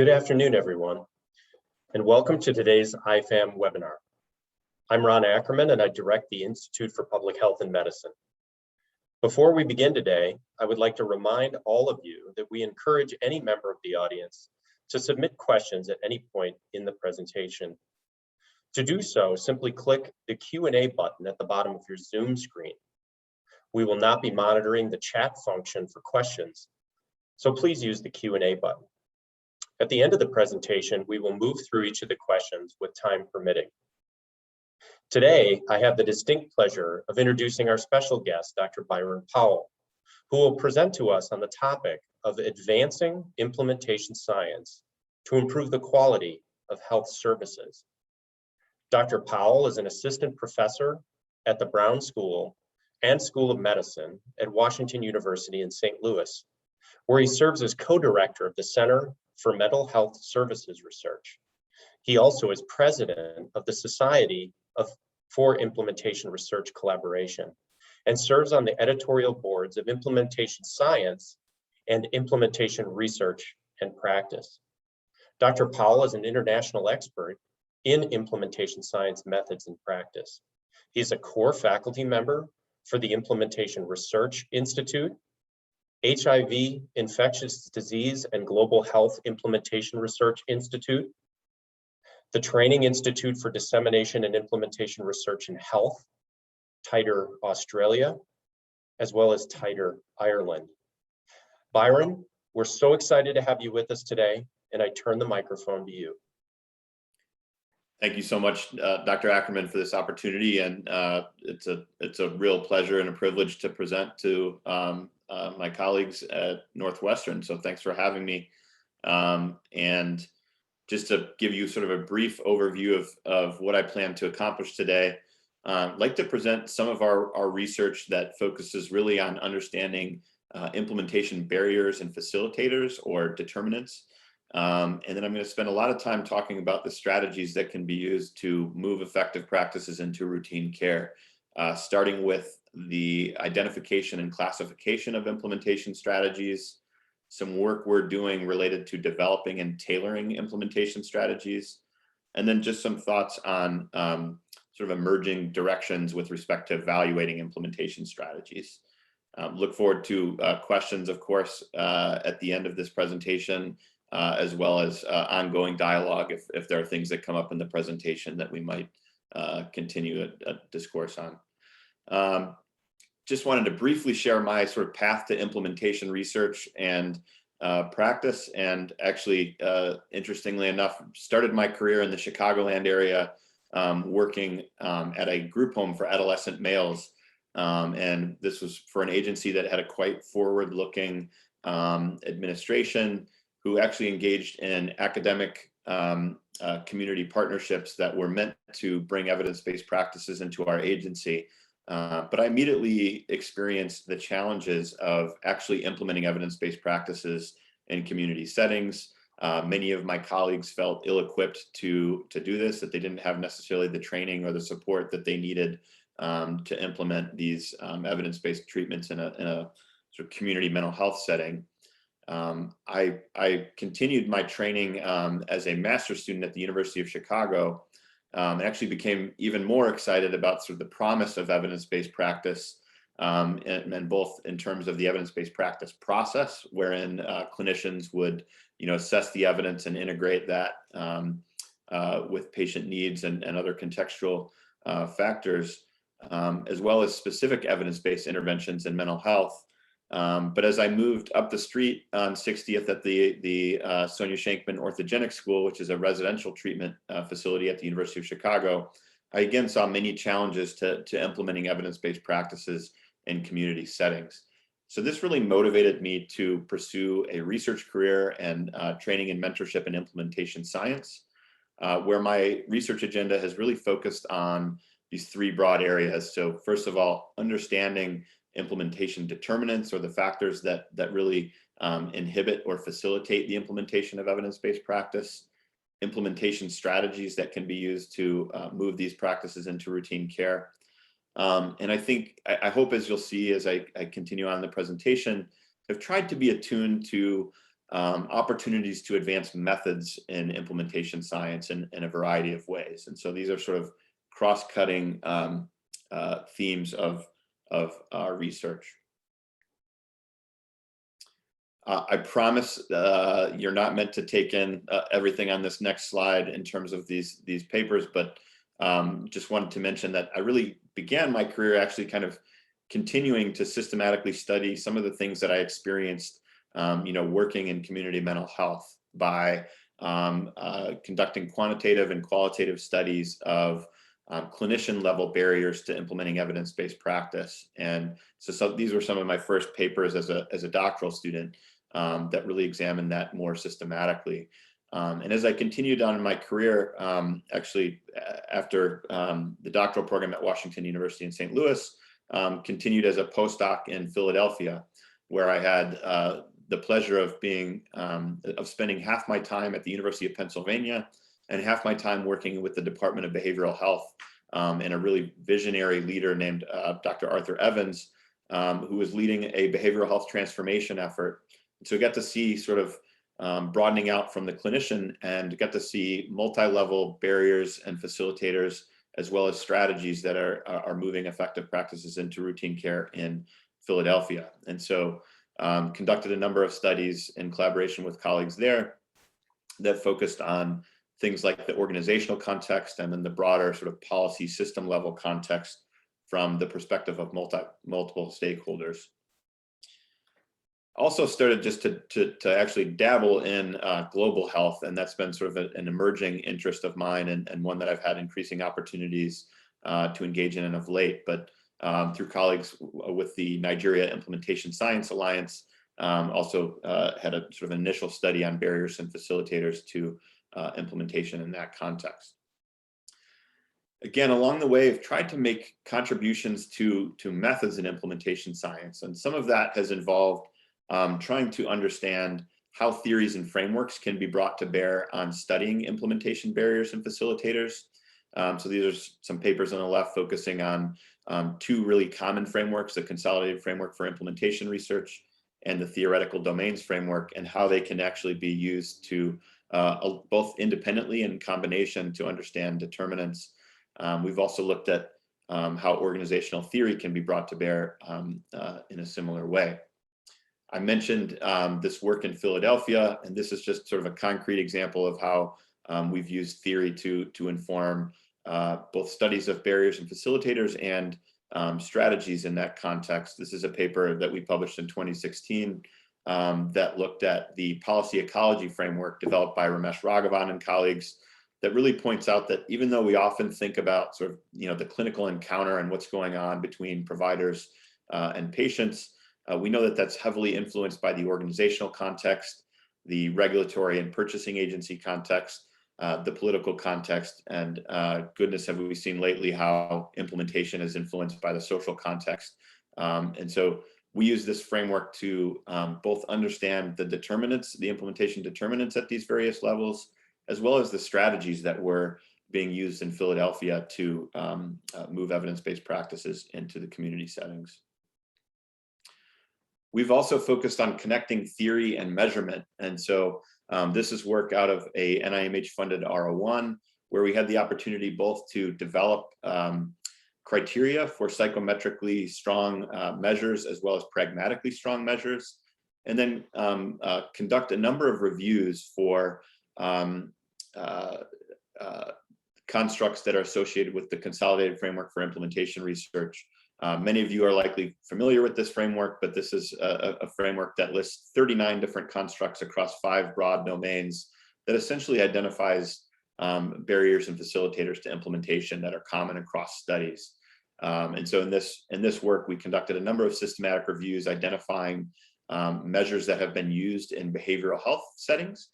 Good afternoon, everyone, and welcome to today's IFAM webinar. I'm Ron Ackerman, and I direct the Institute for Public Health and Medicine. Before we begin today, I would like to remind all of you that we encourage any member of the audience to submit questions at any point in the presentation. To do so, simply click the Q&A button at the bottom of your Zoom screen. We will not be monitoring the chat function for questions, so please use the Q&A button. At the end of the presentation, we will move through each of the questions with time permitting. Today, I have the distinct pleasure of introducing our special guest, Dr. Byron Powell, who will present to us on the topic of advancing implementation science to improve the quality of health services. Dr. Powell is an assistant professor at the Brown School and School of Medicine at Washington University in St. Louis, where he serves as co-director of the Center for Mental Health Services Research. He also is president of the Society for Implementation Research Collaboration and serves on the editorial boards of Implementation Science and Implementation Research and Practice. Dr. Powell is an international expert in implementation science methods and practice. He's a core faculty member for the Implementation Research Institute, HIV, Infectious Disease and Global Health Implementation Research Institute, the Training Institute for Dissemination and Implementation Research in Health, TIDIRH Australia, as well as TIDIRH-Ireland. Byron, we're so excited to have you with us today, and I turn the microphone to you. Thank you so much, Dr. Ackerman, for this opportunity, and it's a real pleasure and a privilege to present to my colleagues at Northwestern. So thanks for having me. And just to give you sort of a brief overview of what I plan to accomplish today, I'd like to present some of our research that focuses really on understanding implementation barriers and facilitators or determinants. And then I'm going to spend a lot of time talking about the strategies that can be used to move effective practices into routine care, starting with the identification and classification of implementation strategies, some work we're doing related to developing and tailoring implementation strategies, and then just some thoughts on sort of emerging directions with respect to evaluating implementation strategies. Look forward to questions, of course, at the end of this presentation, as well as ongoing dialogue if there are things that come up in the presentation that we might continue a discourse on. Just wanted to briefly share my sort of path to implementation research and practice, and actually, interestingly enough, started my career in the Chicagoland area, working at a group home for adolescent males. And this was for an agency that had a quite forward-looking administration, who actually engaged in academic community partnerships that were meant to bring evidence-based practices into our agency. But I immediately experienced the challenges of actually implementing evidence-based practices in community settings. Many of my colleagues felt ill-equipped to do this, that they didn't have necessarily the training or the support that they needed to implement these evidence-based treatments in a sort of community mental health setting. I continued my training as a master's student at the University of Chicago, and actually became even more excited about sort of the promise of evidence-based practice, and both in terms of the evidence-based practice process, wherein clinicians would, assess the evidence and integrate that with patient needs and other contextual factors, as well as specific evidence-based interventions in mental health. But as I moved up the street on 60th at the Sonia Shankman Orthogenic School, which is a residential treatment facility at the University of Chicago, I again saw many challenges to implementing evidence-based practices in community settings. So this really motivated me to pursue a research career and training and mentorship in implementation science, where my research agenda has really focused on these three broad areas. So first of all, understanding implementation determinants, or the factors that really inhibit or facilitate the implementation of evidence-based practice, implementation strategies that can be used to move these practices into routine care. And I hope, as you'll see as I continue on the presentation, I've tried to be attuned to opportunities to advance methods in implementation science in a variety of ways. And so these are sort of cross-cutting themes of our research. I promise you're not meant to take in everything on this next slide in terms of these papers, but just wanted to mention that I really began my career actually kind of continuing to systematically study some of the things that I experienced, working in community mental health by conducting quantitative and qualitative studies of clinician level barriers to implementing evidence-based practice. And so these were some of my first papers as a doctoral student that really examined that more systematically. And as I continued on in my career, actually after the doctoral program at Washington University in St. Louis, continued as a postdoc in Philadelphia, where I had the pleasure of spending half my time at the University of Pennsylvania and half my time working with the Department of Behavioral Health and a really visionary leader named Dr. Arthur Evans, who was leading a behavioral health transformation effort. So I got to see sort of broadening out from the clinician and got to see multi-level barriers and facilitators, as well as strategies that are moving effective practices into routine care in Philadelphia. And so conducted a number of studies in collaboration with colleagues there that focused on things like the organizational context and then the broader sort of policy system level context from the perspective of multiple stakeholders. Also started just to actually dabble in global health, and that's been sort of an emerging interest of mine and one that I've had increasing opportunities to engage in of late. But through colleagues with the Nigeria Implementation Science Alliance, also had a sort of initial study on barriers and facilitators to implementation in that context. Again, along the way, I've tried to make contributions to methods in implementation science, and some of that has involved trying to understand how theories and frameworks can be brought to bear on studying implementation barriers and facilitators. So these are some papers on the left focusing on two really common frameworks, the consolidated framework for implementation research and the theoretical domains framework, and how they can actually be used to both independently and in combination to understand determinants. We've also looked at how organizational theory can be brought to bear in a similar way. I mentioned this work in Philadelphia, and this is just sort of a concrete example of how we've used theory to inform both studies of barriers and facilitators and strategies in that context. This is a paper that we published in 2016 that looked at the policy ecology framework developed by Ramesh Raghavan and colleagues that really points out that even though we often think about sort of, the clinical encounter and what's going on between providers and patients, we know that that's heavily influenced by the organizational context, the regulatory and purchasing agency context, the political context, and goodness have we seen lately how implementation is influenced by the social context. And so we use this framework to both understand the determinants, the implementation determinants at these various levels, as well as the strategies that were being used in Philadelphia to move evidence-based practices into the community settings. We've also focused on connecting theory and measurement. And so this is work out of a NIMH-funded R01, where we had the opportunity both to develop criteria for psychometrically strong measures as well as pragmatically strong measures, and then conduct a number of reviews for constructs that are associated with the Consolidated Framework for Implementation Research. Many of you are likely familiar with this framework, but this is a framework that lists 39 different constructs across 5 broad domains that essentially identifies barriers and facilitators to implementation that are common across studies. And so in this work, we conducted a number of systematic reviews identifying measures that have been used in behavioral health settings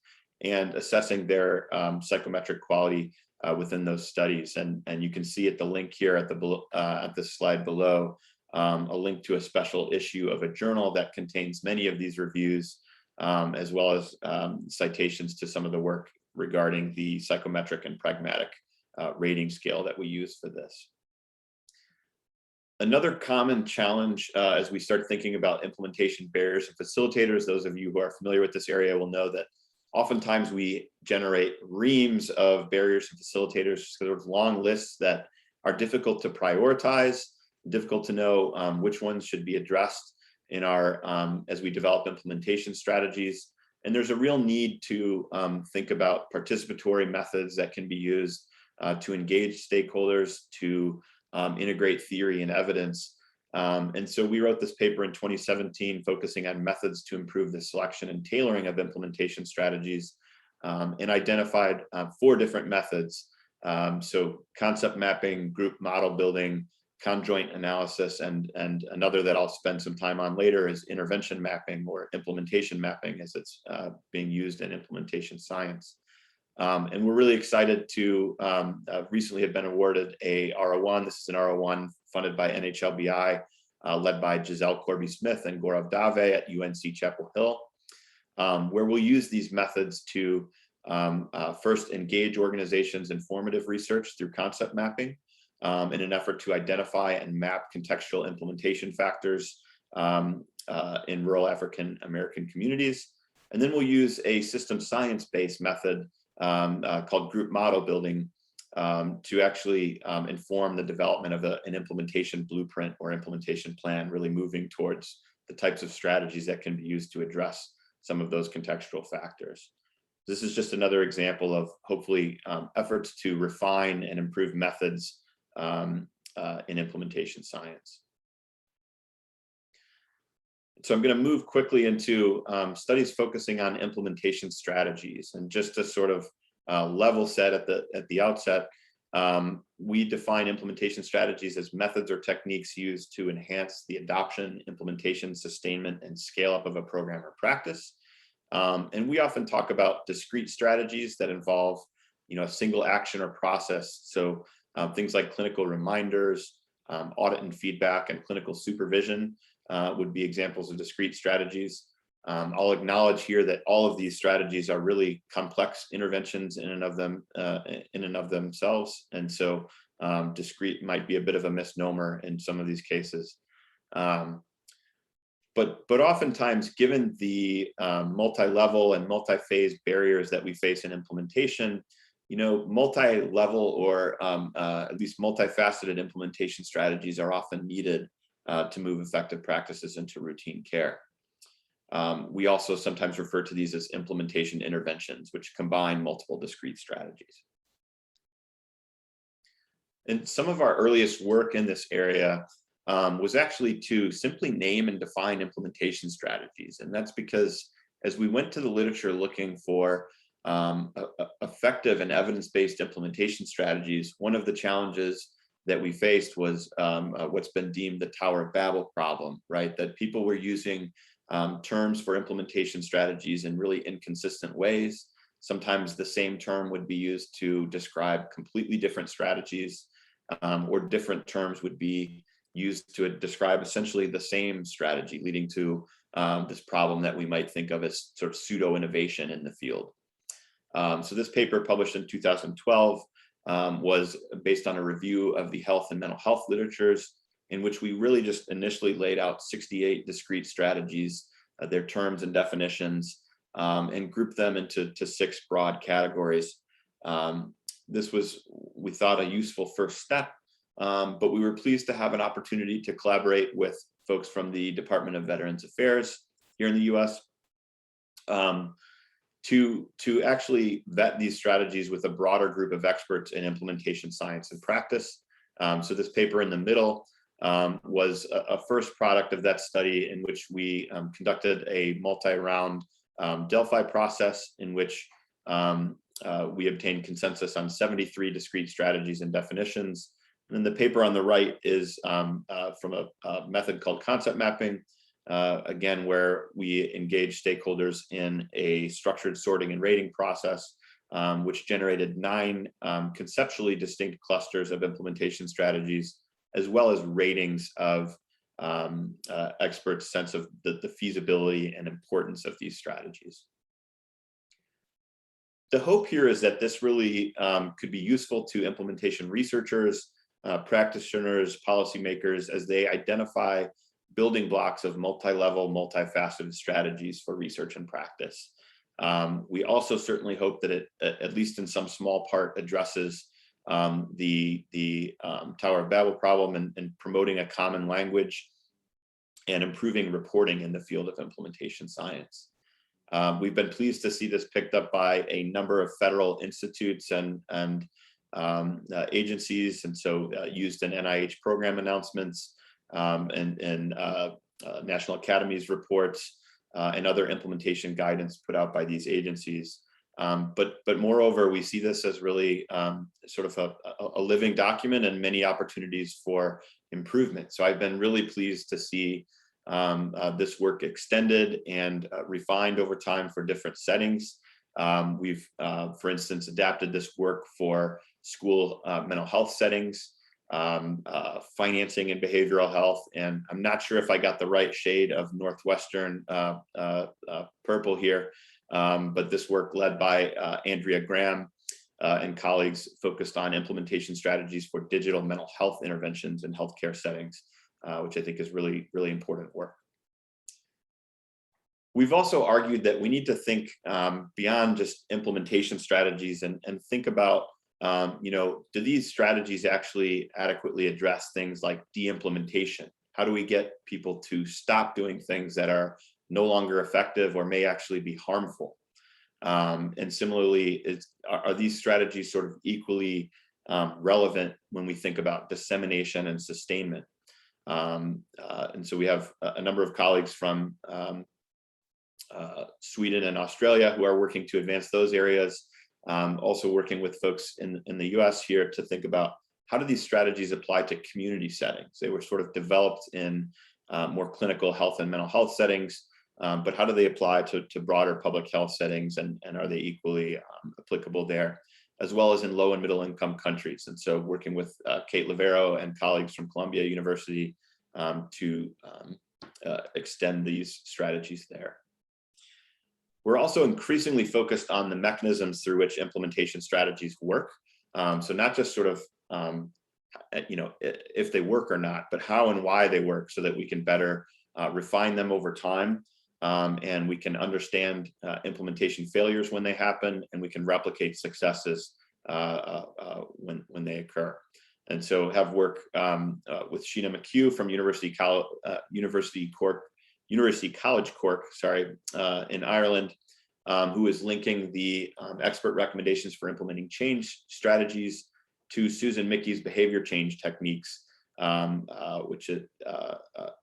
and assessing their psychometric quality within those studies. And you can see at the link here at the slide below, a link to a special issue of a journal that contains many of these reviews, as well as citations to some of the work regarding the psychometric and pragmatic rating scale that we use for this. Another common challenge as we start thinking about implementation barriers and facilitators, those of you who are familiar with this area will know that oftentimes we generate reams of barriers and facilitators, sort of long lists that are difficult to prioritize, difficult to know which ones should be addressed in our as we develop implementation strategies. And there's a real need to think about participatory methods that can be used to engage stakeholders, to integrate theory and evidence. And so we wrote this paper in 2017 focusing on methods to improve the selection and tailoring of implementation strategies, and identified 4 different methods. So concept mapping, group model building, conjoint analysis, and another that I'll spend some time on later is intervention mapping, or implementation mapping as it's being used in implementation science. And we're really excited to recently have been awarded a R01. This is an R01 funded by NHLBI, led by Giselle Corby-Smith and Gaurav Dave at UNC Chapel Hill, where we'll use these methods to first engage organizations in formative research through concept mapping in an effort to identify and map contextual implementation factors in rural African American communities. And then we'll use a system science-based method called group model building to actually inform the development of an implementation blueprint or implementation plan, really moving towards the types of strategies that can be used to address some of those contextual factors. This is just another example of hopefully efforts to refine and improve methods in implementation science. So I'm going to move quickly into studies focusing on implementation strategies. And just to sort of level set at the outset, we define implementation strategies as methods or techniques used to enhance the adoption, implementation, sustainment, and scale up of a program or practice. And we often talk about discrete strategies that involve, a single action or process. So things like clinical reminders, audit and feedback, and clinical supervision would be examples of discrete strategies. I'll acknowledge here that all of these strategies are really complex interventions in and of themselves, and so discrete might be a bit of a misnomer in some of these cases. But oftentimes, given the multi-level and multi-phase barriers that we face in implementation, multi-level or at least multifaceted implementation strategies are often needed to move effective practices into routine care. We also sometimes refer to these as implementation interventions, which combine multiple discrete strategies. And some of our earliest work in this area was actually to simply name and define implementation strategies. And that's because as we went to the literature looking for effective and evidence-based implementation strategies, one of the challenges that we faced was what's been deemed the Tower of Babel problem, right? That people were using terms for implementation strategies in really inconsistent ways. Sometimes the same term would be used to describe completely different strategies, or different terms would be used to describe essentially the same strategy, leading to this problem that we might think of as sort of pseudo-innovation in the field. So this paper, published in 2012, was based on a review of the health and mental health literatures, in which we really just initially laid out 68 discrete strategies, their terms and definitions, and grouped them into 6 broad categories. This was, we thought, a useful first step, but we were pleased to have an opportunity to collaborate with folks from the Department of Veterans Affairs here in the US to actually vet these strategies with a broader group of experts in implementation science and practice. So this paper in the middle was a first product of that study, in which we conducted a multi-round Delphi process in which we obtained consensus on 73 discrete strategies and definitions. And then the paper on the right is from a method called concept mapping, again, where we engage stakeholders in a structured sorting and rating process, which generated 9 conceptually distinct clusters of implementation strategies, as well as ratings of experts' sense of the feasibility and importance of these strategies. The hope here is that this really could be useful to implementation researchers, practitioners, policymakers, as they identify building blocks of multi-level, multifaceted strategies for research and practice. We also certainly hope that it, at least in some small part, addresses the Tower of Babel problem and promoting a common language and improving reporting in the field of implementation science. We've been pleased to see this picked up by a number of federal institutes and agencies, and so used in NIH program announcements and National Academies reports and other implementation guidance put out by these agencies. But moreover, we see this as really sort of a living document and many opportunities for improvement. So I've been really pleased to see this work extended and refined over time for different settings. We've, for instance, adapted this work for school mental health settings, financing and behavioral health. And I'm not sure if I got the right shade of Northwestern purple here, but this work led by Andrea Graham and colleagues focused on implementation strategies for digital mental health interventions in healthcare settings, which I think is really, really important work. We've also argued that we need to think beyond just implementation strategies and think about, do these strategies actually adequately address things like de-implementation? How do we get people to stop doing things that are no longer effective or may actually be harmful? And similarly, are these strategies sort of equally relevant when we think about dissemination and sustainment? And so we have a number of colleagues from Sweden and Australia who are working to advance those areas. Also working with folks in the US here to think about how do these strategies apply to community settings? They were sort of developed in more clinical health and mental health settings, but how do they apply to broader public health settings, and are they equally applicable there, as well as in low and middle income countries? And so working with Kate Lavero and colleagues from Columbia University to extend these strategies there. We're also increasingly focused on the mechanisms through which implementation strategies work. So not just sort of, if they work or not, but how and why they work, so that we can better refine them over time, and we can understand implementation failures when they happen, and we can replicate successes when they occur. And so have work with Sheena McHugh from University College Cork, in Ireland, who is linking the expert recommendations for implementing change strategies to Susan Mickey's behavior change techniques, which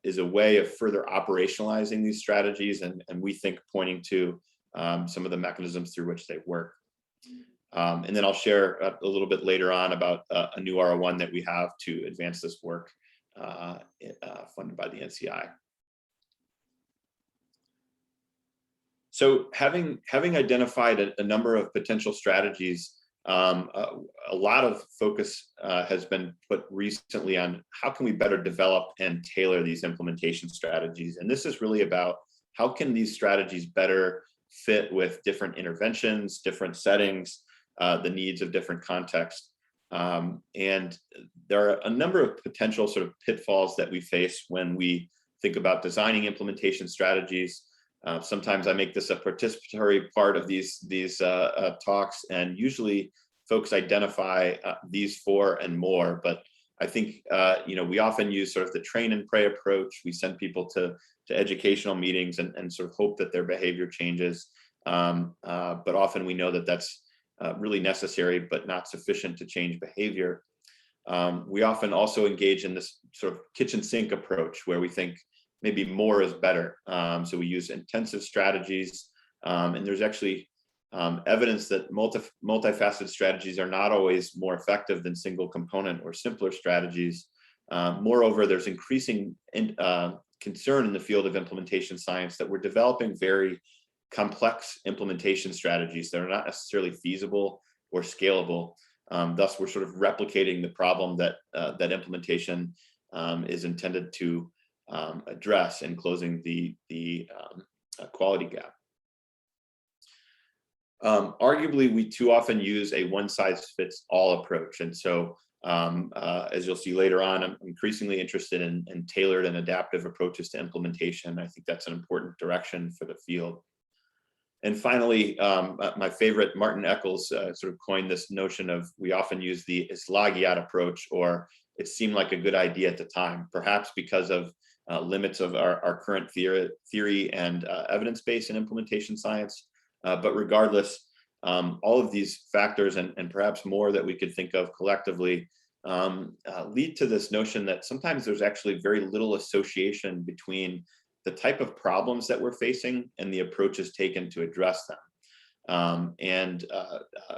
is a way of further operationalizing these strategies, and we think pointing to some of the mechanisms through which they work. And then I'll share a little bit later on about a new R01 that we have to advance this work funded by the NCI. So having identified a number of potential strategies, a lot of focus has been put recently on how can we better develop and tailor these implementation strategies. And this is really about how can these strategies better fit with different interventions, different settings, the needs of different contexts. And there are a number of potential sort of pitfalls that we face when we think about designing implementation strategies. Sometimes I make this a participatory part of these talks, and usually folks identify these 4 and more. But I think we often use sort of the train and pray approach. We send people to educational meetings and sort of hope that their behavior changes. But often we know that that's really necessary, but not sufficient to change behavior. We often also engage in this sort of kitchen sink approach, where we think maybe more is better. So we use intensive strategies, and there's actually evidence that multifaceted strategies are not always more effective than single component or simpler strategies. Moreover, there's increasing concern in the field of implementation science that we're developing very complex implementation strategies that are not necessarily feasible or scalable. Thus, we're sort of replicating the problem that implementation is intended to address, and closing the quality gap. Arguably, we too often use a one-size-fits-all approach, and so As you'll see later on, I'm increasingly interested in tailored and adaptive approaches to implementation. I think that's an important direction for the field. And finally, my favorite, Martin Eccles, sort of coined this notion of, we often use the islagiat approach, or it seemed like a good idea at the time, perhaps because of limits of our current theory and evidence base in implementation science. But regardless, all of these factors and perhaps more that we could think of collectively lead to this notion that sometimes there's actually very little association between the type of problems that we're facing and the approaches taken to address them.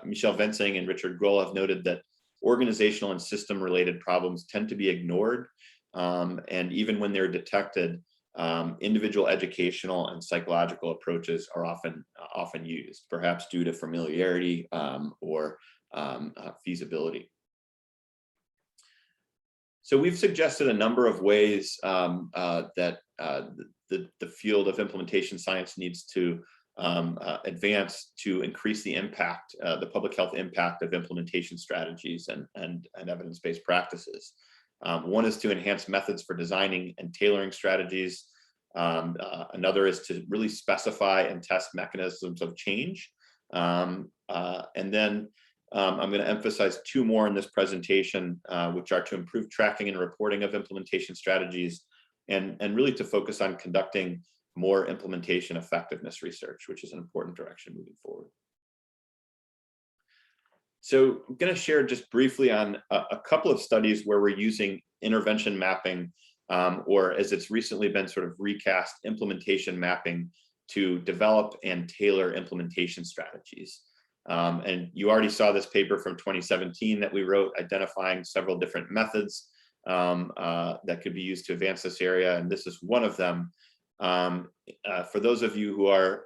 Michel Vensing and Richard Grohl have noted that organizational and system related problems tend to be ignored. And even when they're detected, individual educational and psychological approaches are often used, perhaps due to familiarity or feasibility. So we've suggested a number of ways that the field of implementation science needs to advance to increase the impact, the public health impact of implementation strategies and evidence-based practices. One is to enhance methods for designing and tailoring strategies. Another is to really specify and test mechanisms of change. And then I'm going to emphasize two more in this presentation, which are to improve tracking and reporting of implementation strategies, and really to focus on conducting more implementation effectiveness research, which is an important direction moving forward. So I'm going to share just briefly on a couple of studies where we're using intervention mapping, or as it's recently been sort of recast, implementation mapping to develop and tailor implementation strategies. And you already saw this paper from 2017 that we wrote, identifying several different methods that could be used to advance this area, and this is one of them. For those of you who are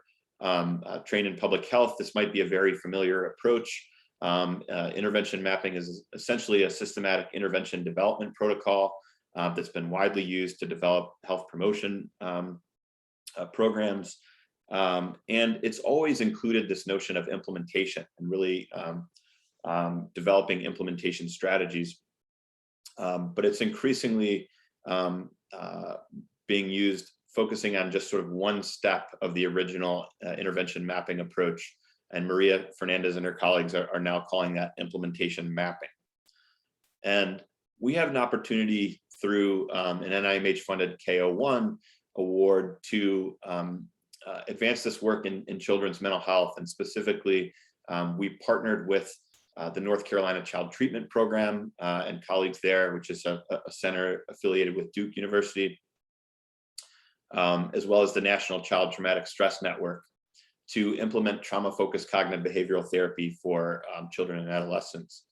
trained in public health, this might be a very familiar approach. Intervention mapping is essentially a systematic intervention development protocol that's been widely used to develop health promotion programs. And it's always included this notion of implementation and really developing implementation strategies. But it's increasingly being used focusing on just sort of one step of the original intervention mapping approach. And Maria Fernandez and her colleagues are now calling that implementation mapping. And we have an opportunity through an NIMH-funded K01 award to advance this work in children's mental health. And specifically, we partnered with the North Carolina Child Treatment Program and colleagues there, which is a center affiliated with Duke University, as well as the National Child Traumatic Stress Network, to implement trauma-focused cognitive behavioral therapy for children and adolescents.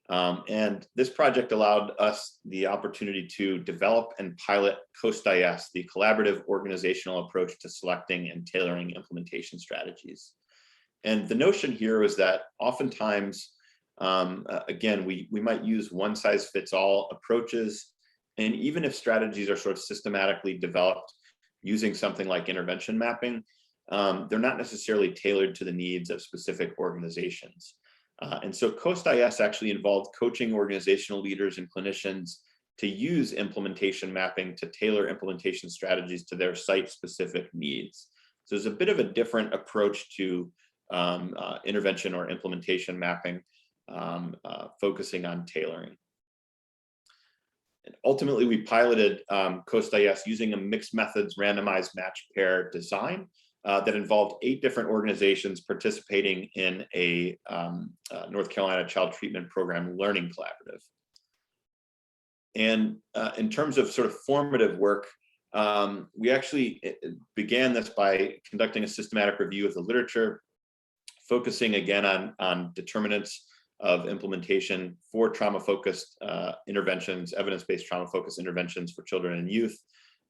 And this project allowed us the opportunity to develop and pilot COAST-IS, the collaborative organizational approach to selecting and tailoring implementation strategies. And the notion here was that oftentimes, again, we might use one-size-fits-all approaches. And even if strategies are sort of systematically developed using something like intervention mapping, they're not necessarily tailored to the needs of specific organizations. And so COAST-IS actually involved coaching organizational leaders and clinicians to use implementation mapping to tailor implementation strategies to their site-specific needs. So there's a bit of a different approach to intervention or implementation mapping, focusing on tailoring. And ultimately, we piloted COAST-IS using a mixed methods randomized match pair design that involved 8 different organizations participating in a North Carolina Child Treatment Program learning collaborative. And in terms of sort of formative work, we actually began this by conducting a systematic review of the literature, focusing again on determinants of implementation for trauma-focused interventions, evidence-based trauma-focused interventions for children and youth.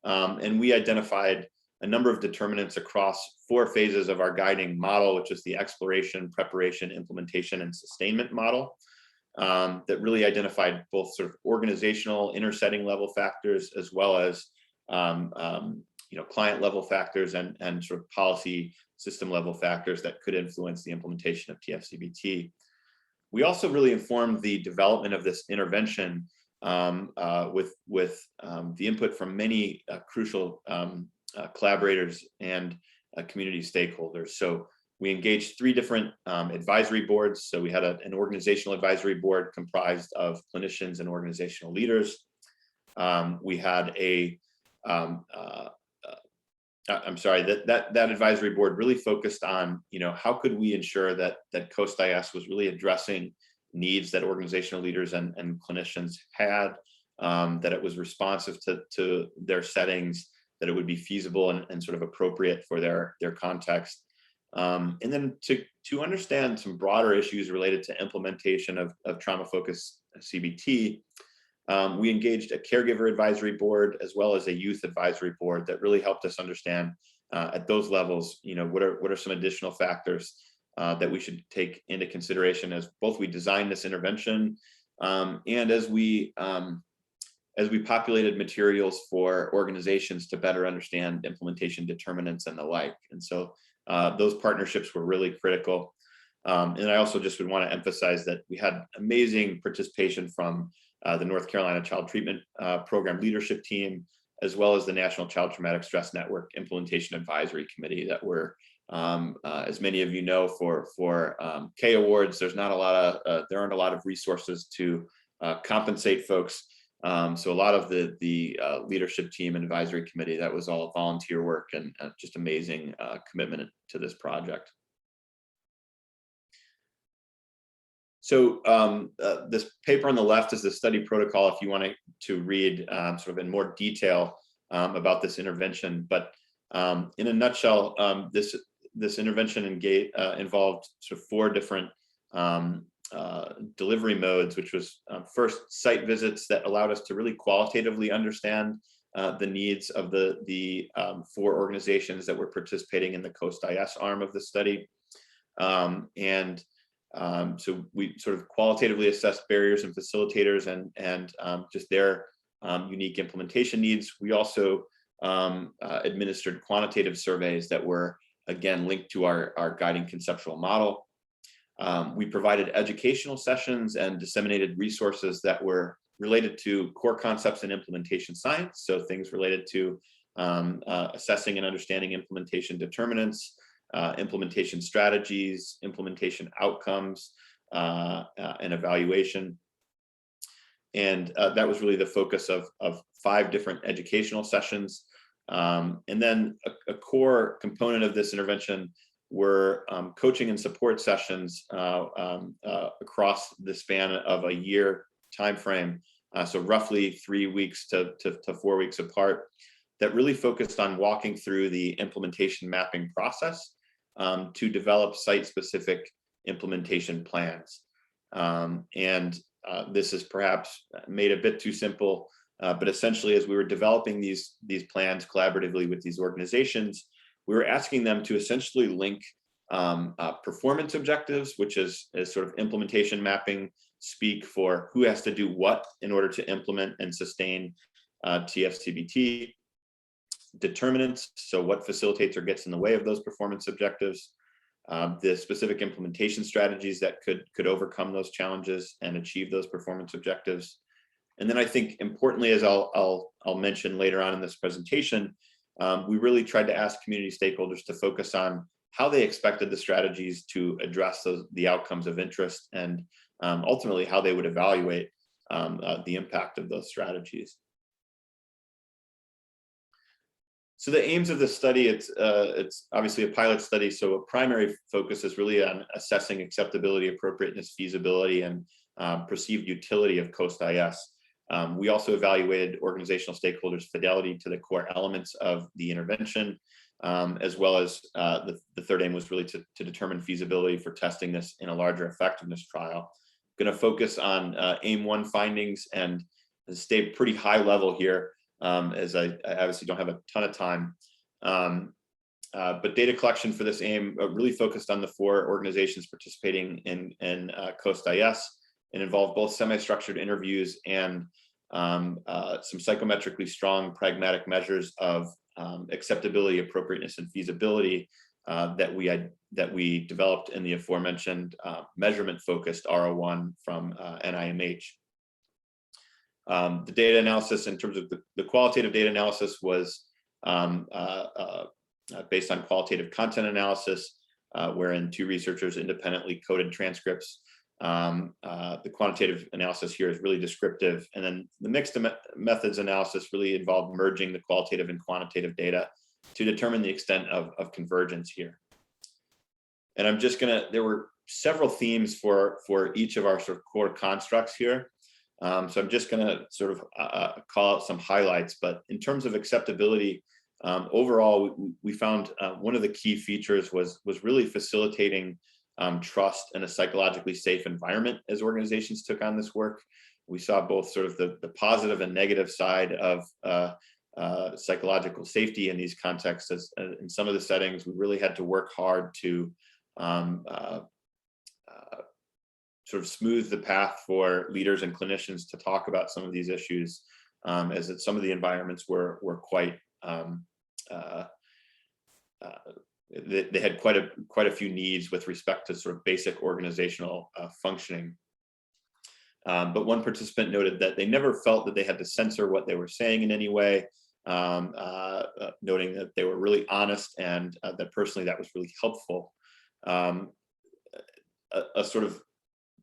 And we identified a number of determinants across 4 phases of our guiding model, which is the exploration, preparation, implementation, and sustainment model, that really identified both sort of organizational intersetting level factors, as well as client level factors and sort of policy system level factors that could influence the implementation of TFCBT. We also really informed the development of this intervention with the input from many crucial collaborators and community stakeholders. So we engaged 3 different advisory boards. So we had an organizational advisory board comprised of clinicians and organizational leaders. We had a that advisory board really focused on, how could we ensure that COAST-IS was really addressing needs that organizational leaders and clinicians had, that it was responsive to their settings, that it would be feasible and sort of appropriate for their context. And then to understand some broader issues related to implementation of trauma-focused CBT, we engaged a caregiver advisory board as well as a youth advisory board that really helped us understand at those levels, what are some additional factors that we should take into consideration as both we design this intervention and as we populated materials for organizations to better understand implementation determinants and the like. And so those partnerships were really critical. And I also just would want to emphasize that we had amazing participation from the North Carolina Child Treatment Program leadership team, as well as the National Child Traumatic Stress Network Implementation Advisory Committee that were, as many of you know, for K awards, there aren't a lot of resources to compensate folks. So a lot of the leadership team and advisory committee, that was all volunteer work and just amazing commitment to this project. So this paper on the left is the study protocol if you want to read sort of in more detail about this intervention. But in a nutshell, this intervention involved sort of 4 different delivery modes, which was first site visits that allowed us to really qualitatively understand the needs of the 4 organizations that were participating in the COAST-IS arm of the study. So we sort of qualitatively assessed barriers and facilitators and just their unique implementation needs. We also administered quantitative surveys that were, again, linked to our guiding conceptual model. We provided educational sessions and disseminated resources that were related to core concepts in implementation science. So things related to assessing and understanding implementation determinants, implementation strategies, implementation outcomes, and evaluation. And that was really the focus of 5 different educational sessions. And then a core component of this intervention were coaching and support sessions across the span of a year timeframe, so roughly 3 weeks to 4 weeks apart, that really focused on walking through the implementation mapping process to develop site-specific implementation plans. This is perhaps made a bit too simple, but essentially, as we were developing these plans collaboratively with these organizations, we were asking them to essentially link performance objectives, which is sort of implementation mapping speak for who has to do what in order to implement and sustain TFCBT, determinants, so what facilitates or gets in the way of those performance objectives, the specific implementation strategies that could overcome those challenges and achieve those performance objectives. And then I think importantly, as I'll mention later on in this presentation, we really tried to ask community stakeholders to focus on how they expected the strategies to address the outcomes of interest and ultimately how they would evaluate the impact of those strategies. So the aims of this study, it's obviously a pilot study, so a primary focus is really on assessing acceptability, appropriateness, feasibility, and perceived utility of COAST-IS. We also evaluated organizational stakeholders' fidelity to the core elements of the intervention, as well as the third aim was really to determine feasibility for testing this in a larger effectiveness trial. I'm going to focus on aim 1 findings and stay pretty high level here, as I obviously don't have a ton of time. But data collection for this aim really focused on the 4 organizations participating in COAST-IS and involved both semi-structured interviews and some psychometrically strong pragmatic measures of acceptability, appropriateness, and feasibility that we developed in the aforementioned measurement-focused R01 from NIMH. The data analysis, in terms of the qualitative data analysis, was based on qualitative content analysis, wherein 2 researchers independently coded transcripts. The quantitative analysis here is really descriptive, and then the mixed methods analysis really involved merging the qualitative and quantitative data to determine the extent of convergence here. And I'm just there were several themes for each of our sort of core constructs here. So I'm just gonna sort of call out some highlights, but in terms of acceptability, overall, we found one of the key features was really facilitating trust and a psychologically safe environment as organizations took on this work. We saw both sort of the positive and negative side of psychological safety in these contexts. As in some of the settings, we really had to work hard to sort of smooth the path for leaders and clinicians to talk about some of these issues, as some of the environments were quite they had quite a few needs with respect to sort of basic organizational functioning. But one participant noted that they never felt that they had to censor what they were saying in any way, noting that they were really honest, and that personally that was really helpful. A sort of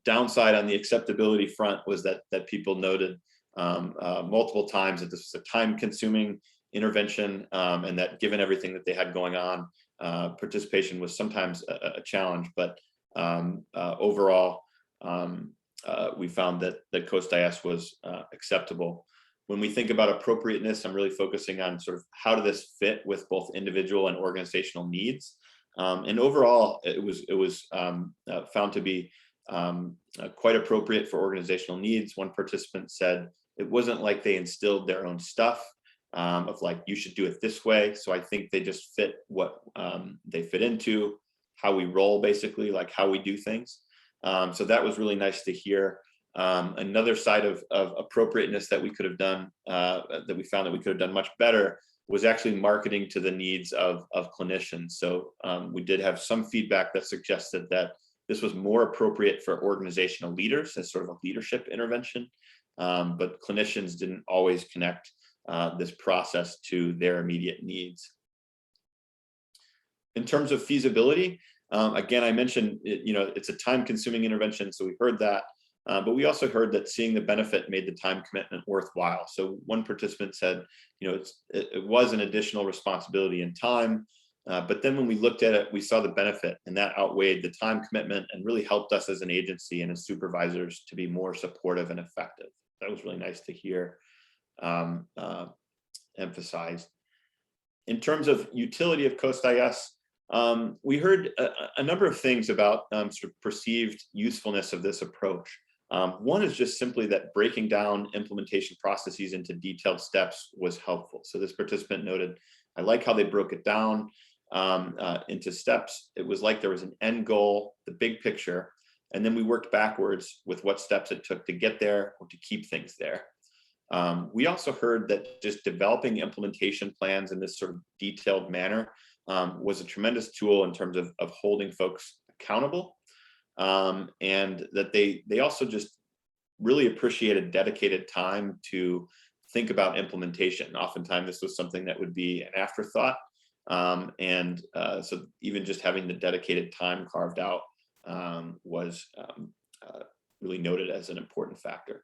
downside on the acceptability front was that people noted multiple times that this was a time-consuming intervention, and that given everything that they had going on, participation was sometimes a challenge. But overall, we found that COST-IS was acceptable. When we think about appropriateness, I'm really focusing on sort of how did this fit with both individual and organizational needs. And overall, it was found to be quite appropriate for organizational needs. One participant said it wasn't like they instilled their own stuff of like, you should do it this way. So I think they just fit what they fit into, how we roll, basically, like how we do things. So that was really nice to hear. Another side of appropriateness that we could have done, that we found that we could have done much better, was actually marketing to the needs of clinicians. So we did have some feedback that suggested that this was more appropriate for organizational leaders as sort of a leadership intervention, but clinicians didn't always connect this process to their immediate needs. In terms of feasibility, again, I mentioned, it's a time-consuming intervention, so we heard that. But we also heard that seeing the benefit made the time commitment worthwhile. So one participant said, it was an additional responsibility in time, but then when we looked at it, we saw the benefit, and that outweighed the time commitment and really helped us as an agency and as supervisors to be more supportive and effective. That was really nice to hear emphasized. In terms of utility of COST-IS, we heard a number of things about sort of perceived usefulness of this approach. One is just simply that breaking down implementation processes into detailed steps was helpful. So this participant noted, I like how they broke it down into steps. It was like there was an end goal, the big picture, and then we worked backwards with what steps it took to get there or to keep things there. We also heard that just developing implementation plans in this sort of detailed manner was a tremendous tool in terms of holding folks accountable. And that they also just really appreciated dedicated time to think about implementation. Oftentimes this was something that would be an afterthought. So even just having the dedicated time carved out was really noted as an important factor.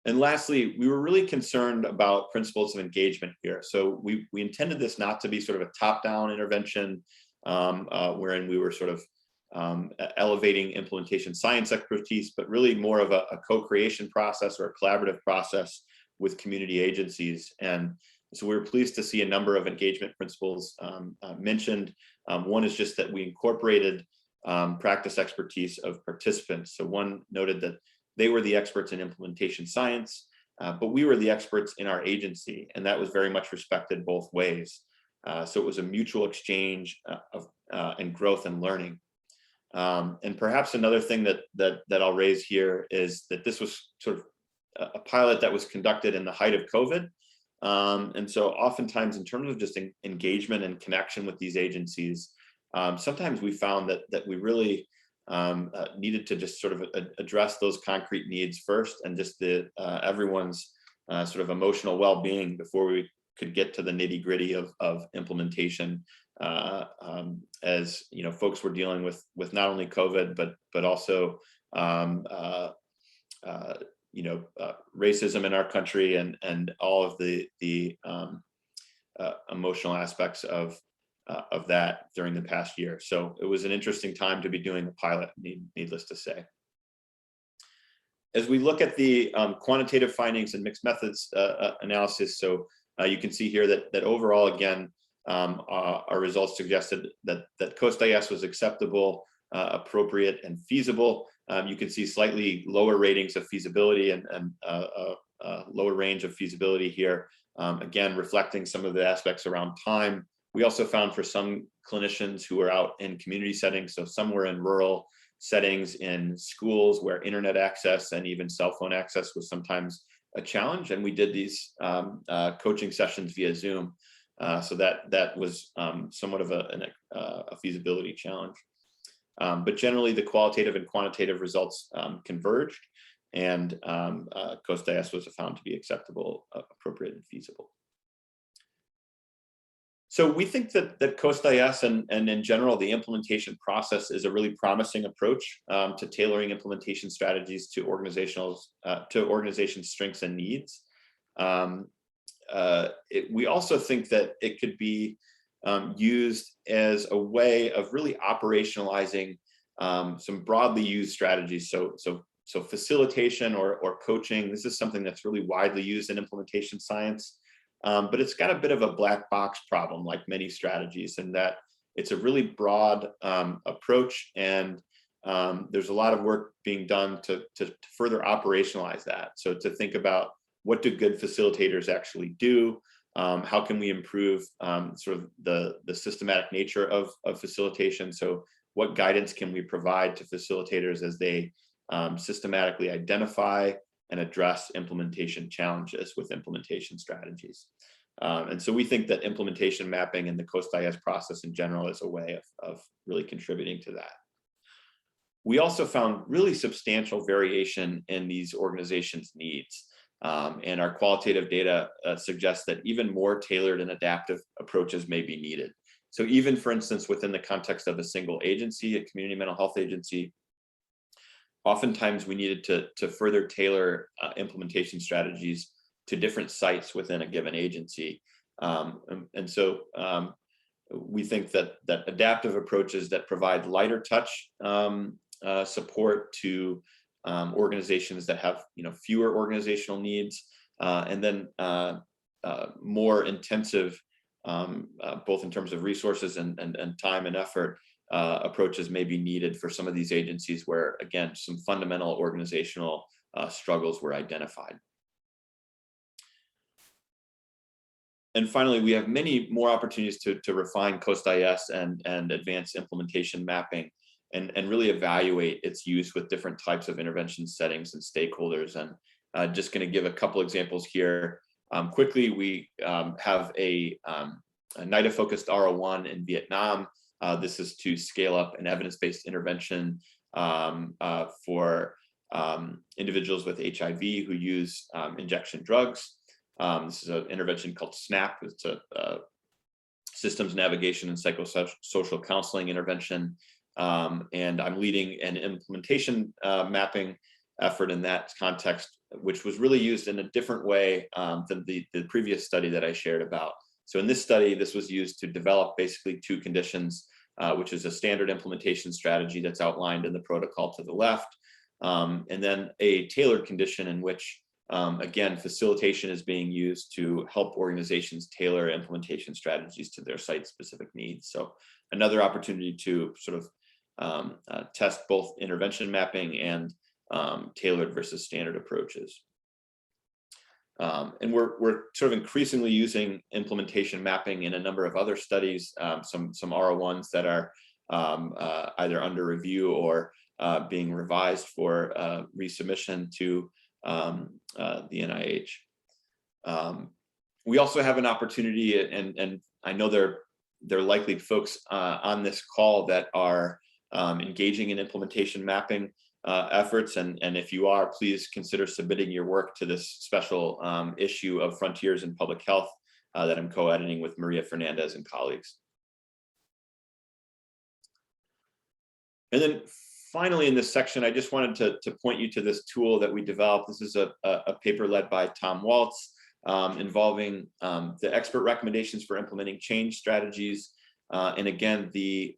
And lastly, we were really concerned about principles of engagement here. So we intended this not to be sort of a top-down intervention, wherein we were sort of elevating implementation science expertise, but really more of a co-creation process or a collaborative process with community agencies. And so we were pleased to see a number of engagement principles mentioned. One is just that we incorporated practice expertise of participants. So one noted that they were the experts in implementation science, but we were the experts in our agency, and that was very much respected both ways. So it was a mutual exchange and growth and learning. And perhaps another thing that I'll raise here is that this was sort of a pilot that was conducted in the height of COVID. And so oftentimes in terms of just engagement and connection with these agencies, sometimes we found that we really needed to just sort of address those concrete needs first, and just everyone's sort of emotional well-being before we could get to the nitty-gritty of implementation, as you know, folks were dealing with not only COVID but also racism in our country, and all of the emotional aspects of that during the past year. So it was an interesting time to be doing a pilot, needless to say. As we look at the quantitative findings and mixed methods analysis, so you can see here that overall, again, our results suggested that COAST-IS was acceptable, appropriate, and feasible. You can see slightly lower ratings of feasibility and lower range of feasibility here, again, reflecting some of the aspects around time. We also found for some clinicians who were out in community settings, so some were in rural settings in schools where internet access and even cell phone access was sometimes a challenge, and we did these coaching sessions via Zoom, so that was somewhat of a feasibility challenge. But generally, the qualitative and quantitative results converged, and COAST-IS was found to be acceptable, appropriate, and feasible. So we think that COAST-IS and in general, the implementation process is a really promising approach to tailoring implementation strategies to organization strengths and needs. We also think that it could be used as a way of really operationalizing some broadly used strategies. So facilitation or coaching, this is something that's really widely used in implementation science. But it's got a bit of a black box problem, like many strategies, in that it's a really broad approach, and there's a lot of work being done to further operationalize that. So to think about, what do good facilitators actually do? How can we improve sort of the systematic nature of facilitation? So what guidance can we provide to facilitators as they systematically identify and address implementation challenges with implementation strategies? And so we think that implementation mapping and the COAST-IS process in general is a way of really contributing to that. We also found really substantial variation in these organizations' needs. And our qualitative data suggests that even more tailored and adaptive approaches may be needed. So even, for instance, within the context of a single agency, a community mental health agency, oftentimes we needed to further tailor implementation strategies to different sites within a given agency. And so we think that adaptive approaches that provide lighter touch support to organizations that have fewer organizational needs, and then more intensive, both in terms of resources and time and effort, approaches may be needed for some of these agencies where, again, some fundamental organizational struggles were identified. And finally, we have many more opportunities to refine COAST-IS and advance implementation mapping, and really evaluate its use with different types of intervention settings and stakeholders. And just going to give a couple examples here. Quickly, we have a NIDA-focused R01 in Vietnam. This is to scale up an evidence-based intervention for individuals with HIV who use injection drugs. This is an intervention called SNAP. It's a systems navigation and psychosocial counseling intervention. And I'm leading an implementation mapping effort in that context, which was really used in a different way than the previous study that I shared about. So in this study, this was used to develop basically two conditions, which is a standard implementation strategy that's outlined in the protocol to the left, and then a tailored condition in which, again, facilitation is being used to help organizations tailor implementation strategies to their site-specific needs. So another opportunity to sort of test both intervention mapping and tailored versus standard approaches. And we're sort of increasingly using implementation mapping in a number of other studies, some R01s that are either under review or being revised for resubmission to the NIH. We also have an opportunity, and I know there are likely folks on this call that are engaging in implementation mapping efforts, and if you are, please consider submitting your work to this special issue of Frontiers in Public Health that I'm co-editing with Maria Fernandez and colleagues. And then finally, in this section, I just wanted to point you to this tool that we developed. This is a paper led by Tom Waltz involving the expert recommendations for implementing change strategies. And again, the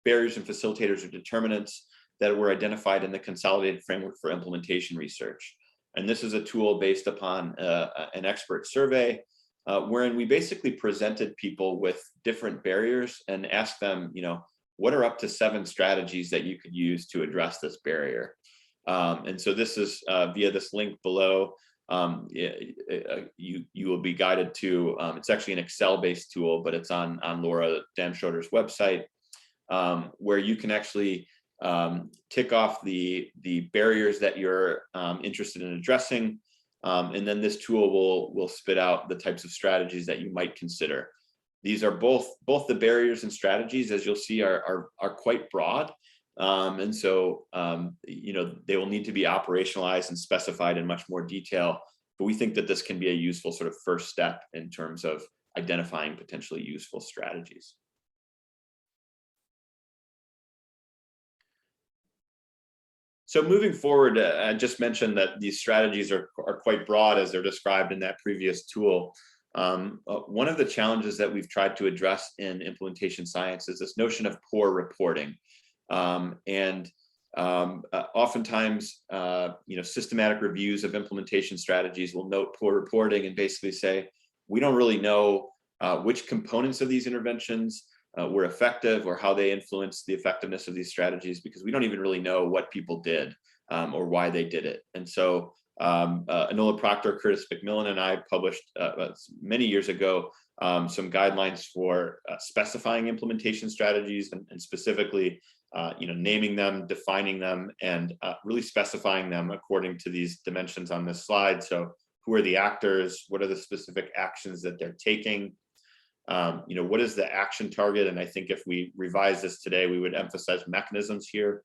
barriers and facilitators or determinants that were identified in the consolidated framework for implementation research. And this is a tool based upon an expert survey wherein we basically presented people with different barriers and asked them, what are up to 7 strategies that you could use to address this barrier? And so this is via this link below. You will be guided to, it's actually an Excel-based tool, but it's on Laura Damschroeder's website, where you can actually tick off the barriers that you're interested in addressing. And then this tool will spit out the types of strategies that you might consider. These are both the barriers and strategies, as you'll see, are quite broad. And so, they will need to be operationalized and specified in much more detail. But we think that this can be a useful sort of first step in terms of identifying potentially useful strategies. So moving forward, I just mentioned that these strategies are quite broad as they're described in that previous tool. One of the challenges that we've tried to address in implementation science is this notion of poor reporting. Oftentimes, systematic reviews of implementation strategies will note poor reporting and basically say, we don't really know which components of these interventions were effective or how they influenced the effectiveness of these strategies, because we don't even really know what people did or why they did it. And so Enola Proctor, Curtis McMillan, and I published many years ago some guidelines for specifying implementation strategies and specifically naming them, defining them, and really specifying them according to these dimensions on this slide. So who are the actors? What are the specific actions that they're taking? What is the action target? And I think if we revise this today, we would emphasize mechanisms here.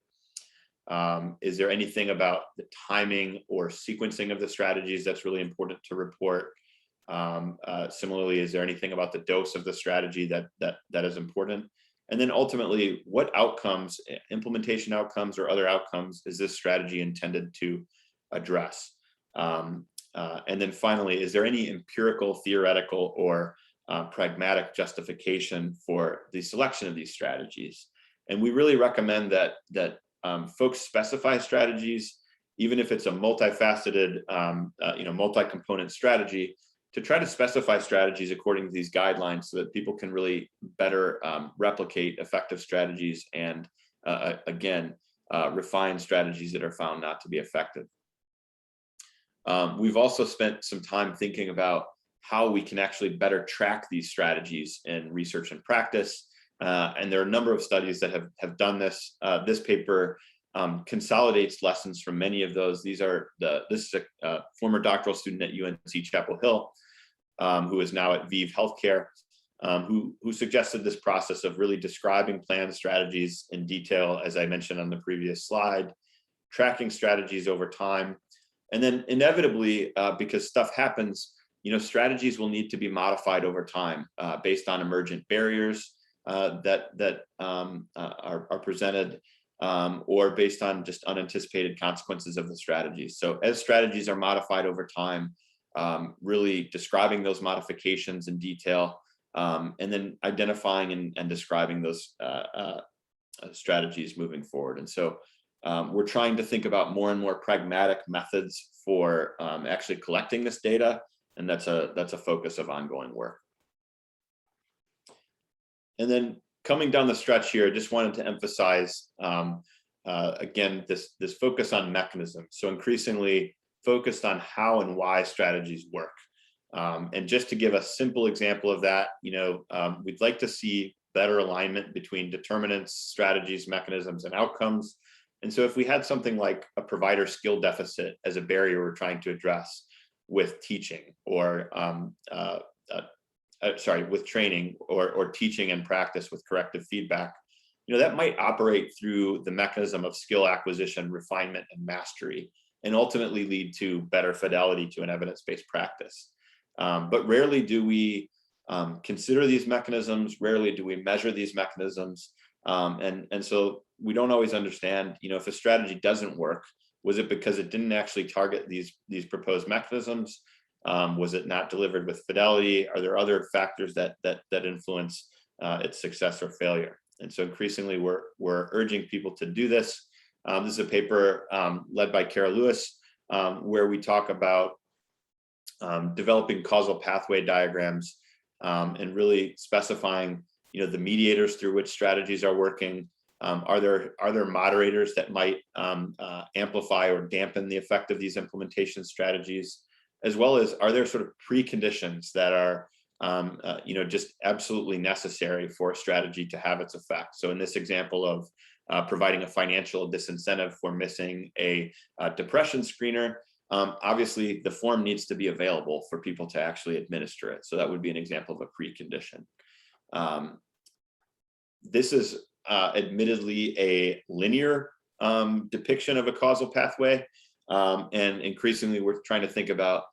Is there anything about the timing or sequencing of the strategies that's really important to report? Similarly, is there anything about the dose of the strategy that is important? And then ultimately, what outcomes, implementation outcomes or other outcomes, is this strategy intended to address? And then finally, is there any empirical, theoretical, or pragmatic justification for the selection of these strategies? And we really recommend that folks specify strategies, even if it's a multifaceted, multi-component strategy, to try to specify strategies according to these guidelines so that people can really better replicate effective strategies and, refine strategies that are found not to be effective. We've also spent some time thinking about how we can actually better track these strategies in research and practice. And there are a number of studies that have done this. This paper consolidates lessons from many of those. This is a former doctoral student at UNC Chapel Hill, who is now at ViiV Healthcare, who suggested this process of really describing planned strategies in detail, as I mentioned on the previous slide, tracking strategies over time, and then inevitably, because stuff happens, strategies will need to be modified over time based on emergent barriers that are presented, or based on just unanticipated consequences of the strategies. So as strategies are modified over time, really describing those modifications in detail, and then identifying and describing those strategies moving forward. And so we're trying to think about more and more pragmatic methods for actually collecting this data, and that's a focus of ongoing work. And then coming down the stretch here, I just wanted to emphasize, again, this focus on mechanisms. So increasingly focused on how and why strategies work. And just to give a simple example of that, we'd like to see better alignment between determinants, strategies, mechanisms, and outcomes. And so if we had something like a provider skill deficit as a barrier we're trying to address, with teaching or with training or teaching and practice with corrective feedback, that might operate through the mechanism of skill acquisition, refinement, and mastery, and ultimately lead to better fidelity to an evidence-based practice. But rarely do we consider these mechanisms, rarely do we measure these mechanisms. And so we don't always understand, if a strategy doesn't work, was it because it didn't actually target these proposed mechanisms? Was it not delivered with fidelity? Are there other factors that influence its success or failure? And so increasingly we're urging people to do this. This is a paper led by Kara Lewis, where we talk about developing causal pathway diagrams and really specifying, the mediators through which strategies are working. Are there moderators that might amplify or dampen the effect of these implementation strategies, as well as are there sort of preconditions that are just absolutely necessary for a strategy to have its effect? So in this example of providing a financial disincentive for missing a depression screener, obviously the form needs to be available for people to actually administer it. So that would be an example of a precondition. This is admittedly a linear depiction of a causal pathway. And increasingly we're trying to think about,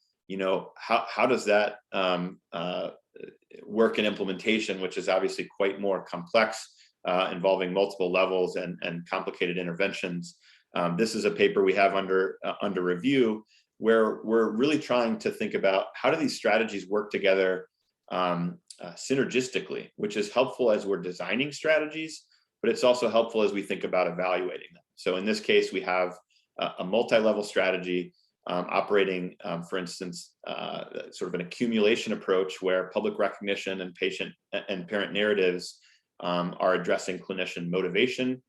how does that work in implementation, which is obviously quite more complex, involving multiple levels and complicated interventions. This is a paper we have under review, where we're really trying to think about how do these strategies work together synergistically, which is helpful as we're designing strategies, but it's also helpful as we think about evaluating them. So in this case, we have a multi-level strategy operating, for instance, sort of an accumulation approach where public recognition and patient and parent narratives are addressing clinician motivation.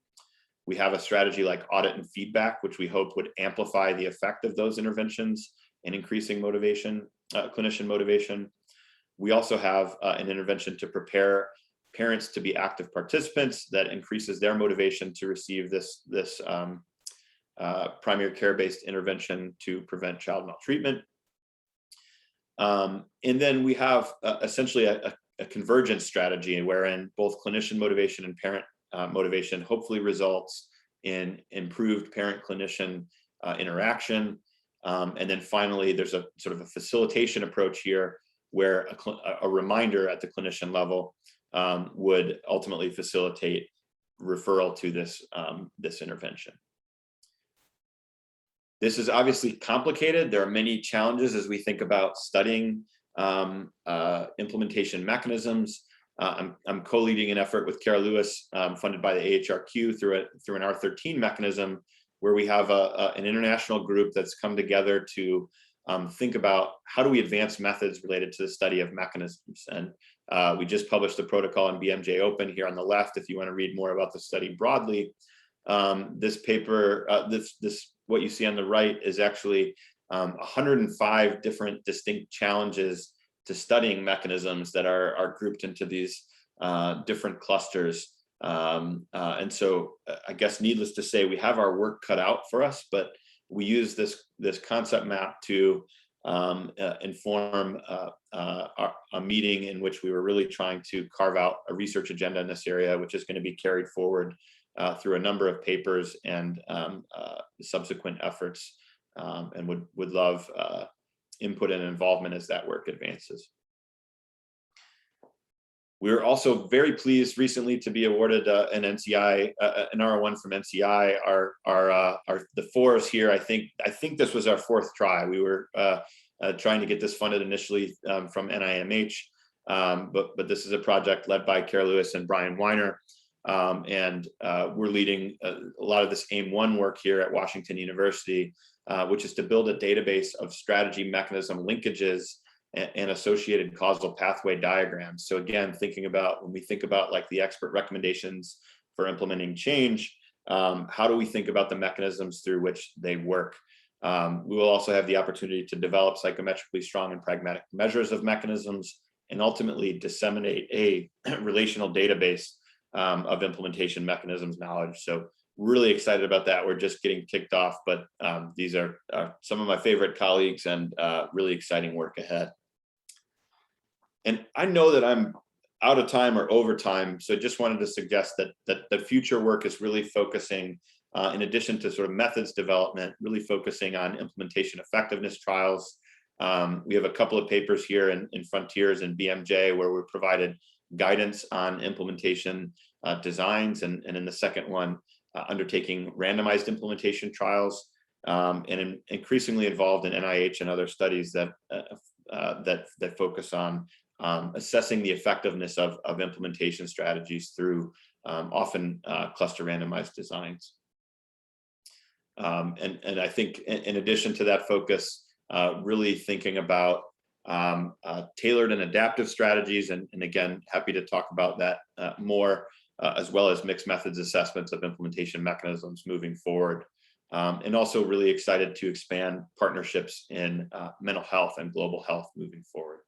We have a strategy like audit and feedback, which we hope would amplify the effect of those interventions in increasing motivation, clinician motivation. We also have an intervention to prepare parents to be active participants that increases their motivation to receive this primary care-based intervention to prevent child maltreatment. And then we have essentially a convergence strategy wherein both clinician motivation and parent motivation hopefully results in improved parent-clinician interaction. And then finally, there's a sort of a facilitation approach here where a reminder at the clinician level would ultimately facilitate referral to this intervention. This is obviously complicated. There are many challenges as we think about studying implementation mechanisms. I'm co-leading an effort with Kara Lewis, funded by the AHRQ through an R13 mechanism, where we have an international group that's come together to think about how do we advance methods related to the study of mechanisms. And we just published the protocol in BMJ Open here on the left if you want to read more about the study broadly. This paper, what you see on the right is actually 105 different distinct challenges to studying mechanisms that are grouped into these different clusters. And so I guess needless to say, we have our work cut out for us, but we use this concept map to inform a meeting in which we were really trying to carve out a research agenda in this area, which is going to be carried forward through a number of papers and subsequent efforts, and would love input and involvement as that work advances. We were also very pleased recently to be awarded an NCI, an R01 from NCI. The fours here, I think this was our fourth try. We were trying to get this funded initially from NIMH, but this is a project led by Kara Lewis and Brian Weiner. And we're leading a lot of this AIM-1 work here at Washington University, which is to build a database of strategy mechanism linkages and associated causal pathway diagrams. So again, when we think about like the expert recommendations for implementing change, how do we think about the mechanisms through which they work? We will also have the opportunity to develop psychometrically strong and pragmatic measures of mechanisms and ultimately disseminate a relational database of implementation mechanisms knowledge. So really excited about that. We're just getting kicked off, but these are some of my favorite colleagues and really exciting work ahead. And I know that I'm out of time or over time, so I just wanted to suggest that the future work is really focusing, in addition to sort of methods development, really focusing on implementation effectiveness trials. We have a couple of papers here in Frontiers and BMJ where we provided guidance on implementation designs, and in the second one, undertaking randomized implementation trials, and increasingly involved in NIH and other studies that focus on assessing the effectiveness of implementation strategies through often cluster randomized designs. And I think in addition to that focus, really thinking about tailored and adaptive strategies, and again, happy to talk about that more, as well as mixed methods assessments of implementation mechanisms moving forward. And also really excited to expand partnerships in mental health and global health moving forward.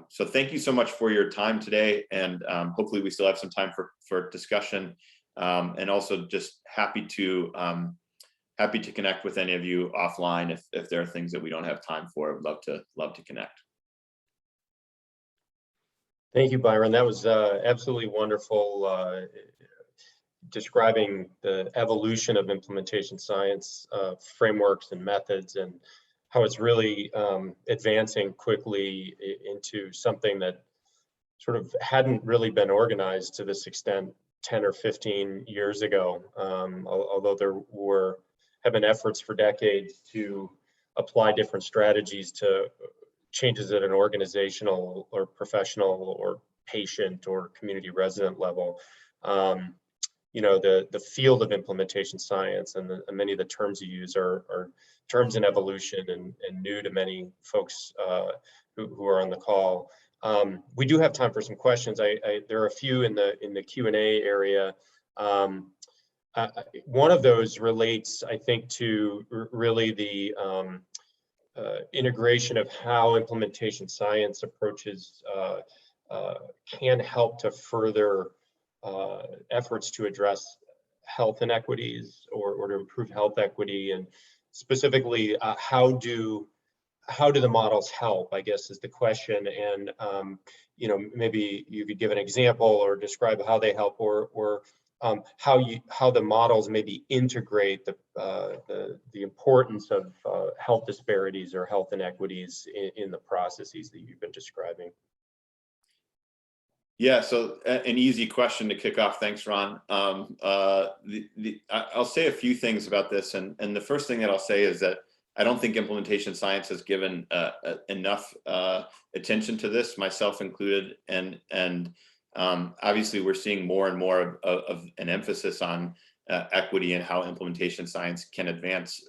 So thank you so much for your time today, and hopefully we still have some time for discussion, and also just happy to connect with any of you offline if there are things that we don't have time for. I'd love to connect. Thank you, Byron. That was absolutely wonderful, describing the evolution of implementation science frameworks and methods, and how it's really advancing quickly into something that sort of hadn't really been organized to this extent 10 or 15 years ago, although there have been efforts for decades to apply different strategies to changes at an organizational or professional or patient or community resident level. You know, the field of implementation science and many of the terms you use are terms in evolution and new to many folks who are on the call. We do have time for some questions. There are a few in the Q&A area. One of those relates, I think, to really the integration of how implementation science approaches can help to further efforts to address health inequities or to improve health equity, and specifically how do the models help, I guess, is the question. And you know, maybe you could give an example or describe how they help, or how the models maybe integrate the importance of health disparities or health inequities in the processes that you've been describing. Yeah, so an easy question to kick off. Thanks, Ron. I'll say a few things about this, and the first thing that I'll say is that I don't think implementation science has given enough attention to this, myself included, and obviously we're seeing more and more of an emphasis on equity and how implementation science can advance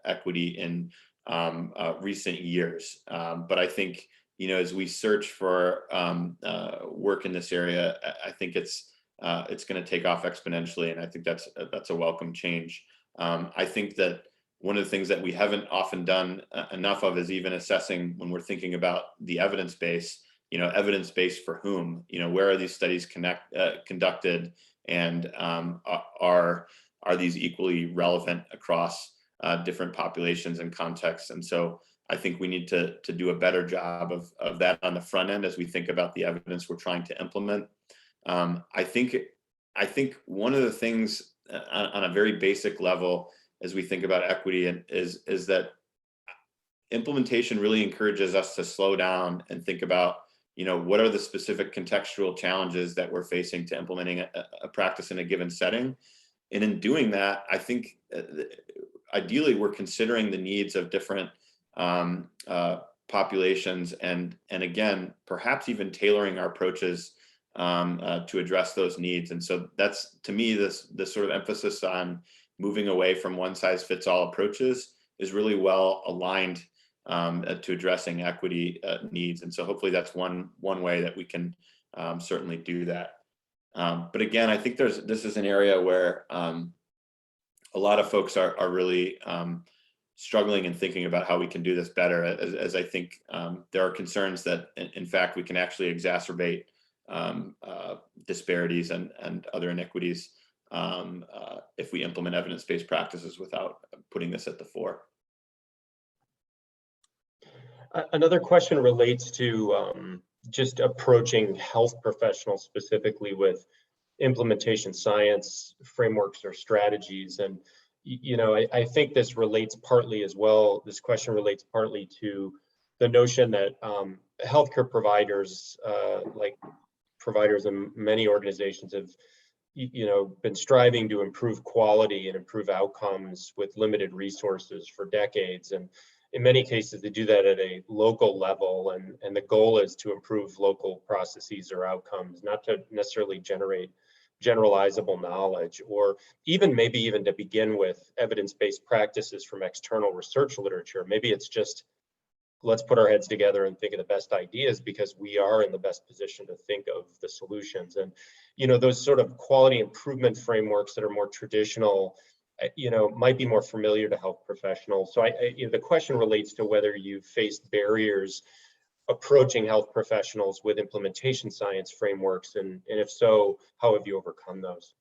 equity in recent years. But I think, you know, as we search for work in this area, I think it's going to take off exponentially, and I think that's a welcome change. I think that one of the things that we haven't often done enough of is even assessing, when we're thinking about the evidence base, you know, evidence base for whom, you know, where are these studies conducted, and are these equally relevant across different populations and contexts? And so I think we need to do a better job of that on the front end as we think about the evidence we're trying to implement. I think one of the things on a very basic level as we think about equity is that implementation really encourages us to slow down and think about, you know, what are the specific contextual challenges that we're facing to implementing a practice in a given setting. And in doing that, I think ideally we're considering the needs of different populations, and again, perhaps even tailoring our approaches to address those needs. And so that's, to me, this sort of emphasis on moving away from one-size-fits-all approaches is really well aligned to addressing equity needs. And so hopefully that's one way that we can certainly do that. But again, I think this is an area where a lot of folks are really struggling and thinking about how we can do this better, as I think there are concerns that in fact we can actually exacerbate disparities and other inequities if we implement evidence-based practices without putting this at the fore. Another question relates to just approaching health professionals specifically with implementation science frameworks or strategies. And, I think this relates partly as well, this question relates partly to the notion that healthcare providers, like providers in many organizations, have been striving to improve quality and improve outcomes with limited resources for decades. And in many cases, they do that at a local level. And the goal is to improve local processes or outcomes, not to necessarily generate generalizable knowledge, or maybe even to begin with evidence-based practices from external research literature. Maybe it's just, let's put our heads together and think of the best ideas because we are in the best position to think of the solutions. And, those sort of quality improvement frameworks that are more traditional, might be more familiar to health professionals. So the question relates to whether you've faced barriers approaching health professionals with implementation science frameworks, and if so, how have you overcome those?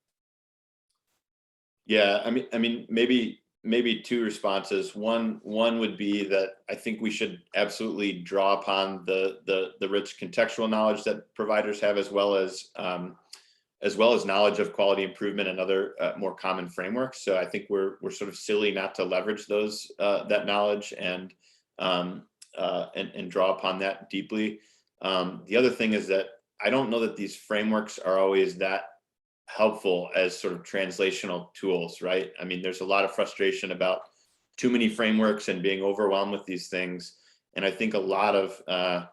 Yeah, I mean, maybe two responses. One would be that I think we should absolutely draw upon the rich contextual knowledge that providers have, as well as knowledge of quality improvement and other more common frameworks. So I think we're sort of silly not to leverage those that knowledge and draw upon that deeply. The other thing is that I don't know that these frameworks are always that helpful as sort of translational tools, right? I mean, there's a lot of frustration about too many frameworks and being overwhelmed with these things. And I think a lot of,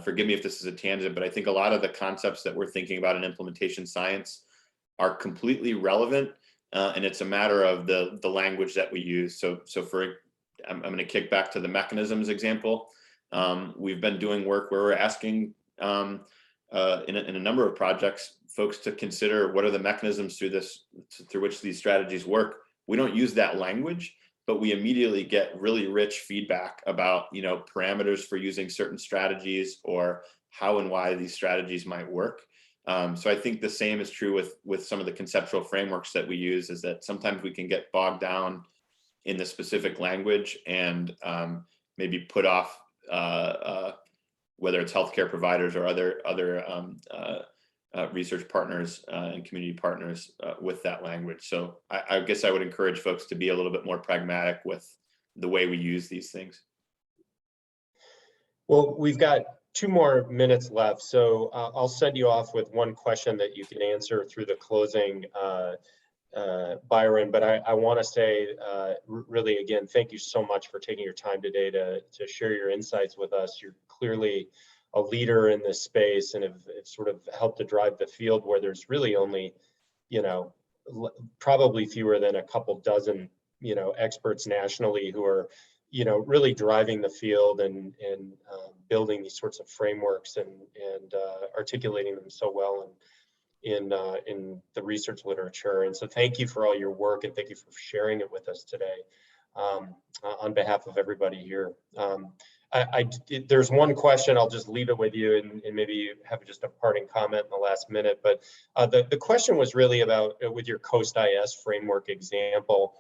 forgive me if this is a tangent, but I think a lot of the concepts that we're thinking about in implementation science are completely relevant. And it's a matter of the language that we use. So I'm going to kick back to the mechanisms example. We've been doing work where we're asking in a number of projects, folks to consider what are the mechanisms through which these strategies work. We don't use that language, but we immediately get really rich feedback about parameters for using certain strategies or how and why these strategies might work. So I think the same is true with some of the conceptual frameworks that we use, is that sometimes we can get bogged down in the specific language and maybe put off whether it's healthcare providers or other research partners and community partners with that language. So I guess I would encourage folks to be a little bit more pragmatic with the way we use these things. Well, we've got 2 more minutes left, so I'll send you off with one question that you can answer through the closing, Byron, but I want to say really, again, thank you so much for taking your time today to share your insights with us. You're clearly a leader in this space and have sort of helped to drive the field where there's really only, probably fewer than a couple dozen, experts nationally who are, really driving the field and building these sorts of frameworks and articulating them so well in the research literature. And so thank you for all your work and thank you for sharing it with us today on behalf of everybody here. There's one question, I'll just leave it with you and maybe you have just a parting comment in the last minute, but the question was really about, with your COAST-IS framework example,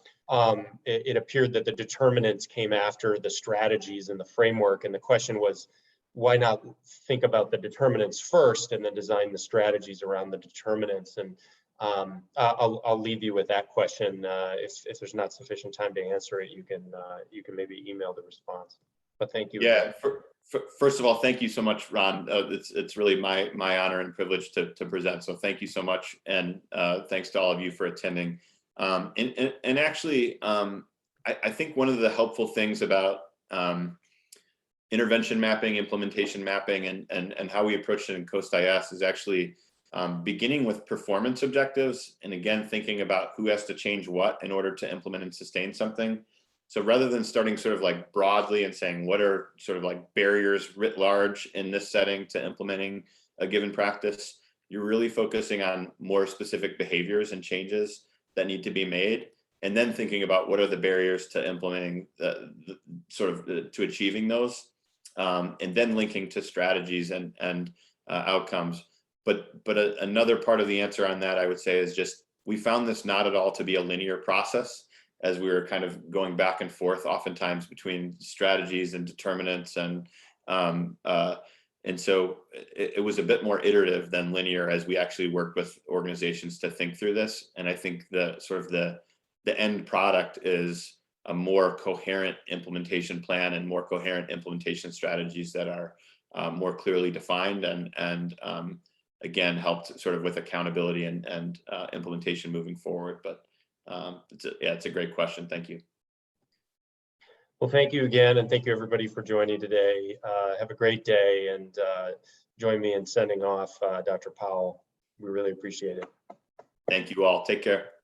it appeared that the determinants came after the strategies and the framework, and the question was, why not think about the determinants first and then design the strategies around the determinants? And I'll leave you with that question. If there's not sufficient time to answer it, you can maybe email the response. But thank you. Yeah. First of all, thank you so much, Ron. It's really my honor and privilege to present. So thank you so much, and thanks to all of you for attending. And actually, I think one of the helpful things about intervention mapping, implementation mapping, and how we approach it in COAST-IS is actually beginning with performance objectives, and again, thinking about who has to change what in order to implement and sustain something. So rather than starting sort of like broadly and saying what are sort of like barriers writ large in this setting to implementing a given practice, you're really focusing on more specific behaviors and changes that need to be made, and then thinking about what are the barriers to implementing to achieving those, and then linking to strategies and outcomes. But another part of the answer on that, I would say, is just We found this not at all to be a linear process, as we were kind of going back and forth oftentimes between strategies and determinants, and so it was a bit more iterative than linear as we actually worked with organizations to think through this. And I think the sort of the end product is a more coherent implementation plan and more coherent implementation strategies that are more clearly defined, and again, helped sort of with accountability and implementation moving forward. But it's a great question. Thank you. Well, thank you again, and thank you everybody for joining today. Have a great day, and join me in sending off Dr. Powell. We really appreciate it. Thank you all. Take care.